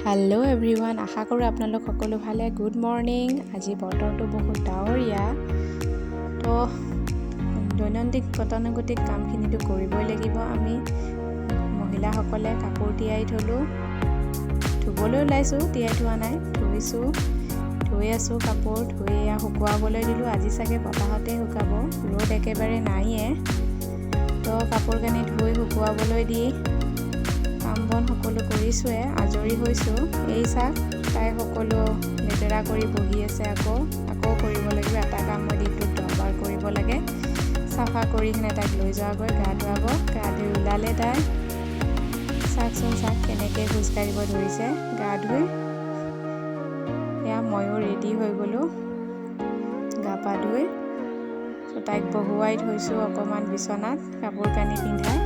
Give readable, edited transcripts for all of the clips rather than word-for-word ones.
Hello' everyone, আশা কৰোঁ আপোনালোক সকলো ভালে। Good morning. আজি বতৰটো বহুত ডাৱৰীয়া, তো দৈনন্দিন গতানুগতিক কামখিনিতো কৰিবই লাগিব। আমি মহিলাসকলে কাপোৰ তিয়াই থ'লোঁ, ধুবলৈ ওলাইছোঁ, তিয়াই থোৱা নাই, ধুই আছোঁ কাপোৰ, ধুই শুকুৱাবলৈ দিলোঁ। আজি চাগে বতাহতে শুকাব, ৰ'দ একেবাৰে নাইয়ে। তো কাপোৰ কানি ধুই শুকুৱাবলৈ দি কাম বন সকলো কৰিছোঁৱে, আজৰি হৈছোঁ। এই চাওক, তাই সকলো লেতেৰা কৰি বহি আছে। আকৌ কৰিব লাগিব। এটা কাম মই দিনটোত 10 বাৰ কৰিব লাগে। চাফা কৰি কিনে তাইক লৈ যোৱাগৈ, গা ধুৱাব। গা ধুই ওলালে তাই। চাওকচোন, কেনেকৈ খোজকাঢ়িব ধৰিছে গা ধুই। এয়া ময়ো ৰেডি হৈ গ'লোঁ গা পা ধুই। তাইক বহুৱাই থৈছোঁ অকণমান বিচনাত, কাপোৰ কানি পিন্ধাই।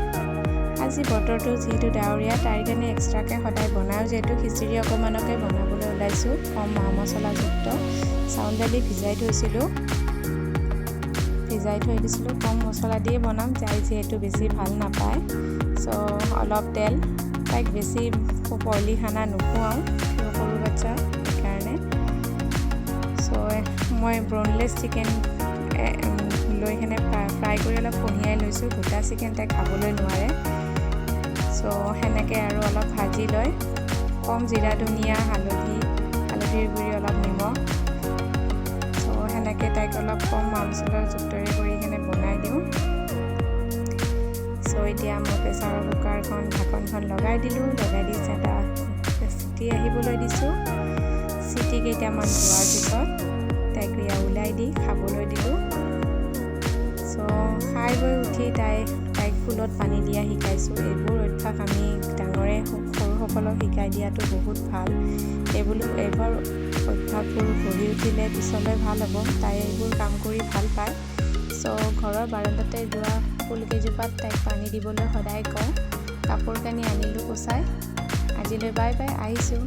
আজি বতৰটো যিহেতু ডাৱৰীয়া, তাইৰ কাৰণে এক্সট্ৰাকৈ সদায় বনাওঁ যিহেতু খিচিৰি অকণমানকে বনাবলৈ ওলাইছোঁ। কম মা মছলাযুক্ত চাউল দালি ভিজাই থৈ দিছিলোঁ। কম মছলা দিয়ে বনাম, তাই যিহেতু বেছি ভাল নাপায়। চ' অলপ তেল, তাইক বেছি বইলি খানা নোখোৱাওঁ, সৰু বাচ্চা সেইকাৰণে। চ' মই ব্ৰনলেছ চিকেন লৈ কিনে ফ্ৰাই কৰি অলপ কঢ়িয়াই লৈছোঁ। গোটা চিকেন তাই খাবলৈ নোৱাৰে। চ' সেনেকৈ আৰু অলপ ভাজি লৈ কম জিৰা ধনিয়া হালধিৰ গুড়ি অলপ নিমখ, চ' সেনেকৈ তাইক অলপ কম মা মছলাযুক্তৰে কৰি কিনে বনাই দিওঁ। চ' এতিয়া মই প্ৰেছাৰৰ কুকাৰখন ঢাকনখন লগাই দিলোঁ। লগাই দি এটা চিটি আহিবলৈ দিছোঁ। চিটি কেইটামান যোৱাৰ পিছত তাইক ওলাই দি খাবলৈ দিলোঁ। চ' খাই বৈ উঠি তাইক ফুলত পানী দিয়া শিকাইছোঁ। এইবোৰ অভ্যাস আমি ডাঙৰে সৰুসকলক শিকাই দিয়াটো বহুত ভাল। এইবোৰ অভ্যাসবোৰ গঢ়ি উঠিলে পিছলৈ ভাল হ'ব। তাই এইবোৰ কাম কৰি ভাল পায়। চ' ঘৰৰ বাৰান্দাতে ৰোৱা ফুলকেইজোপাত তাইক পানী দিবলৈ সদায় কওঁ। কাপোৰ কানি আনিলোঁ কুচাই। আজিলৈ বাই বাই, আহিছোঁ।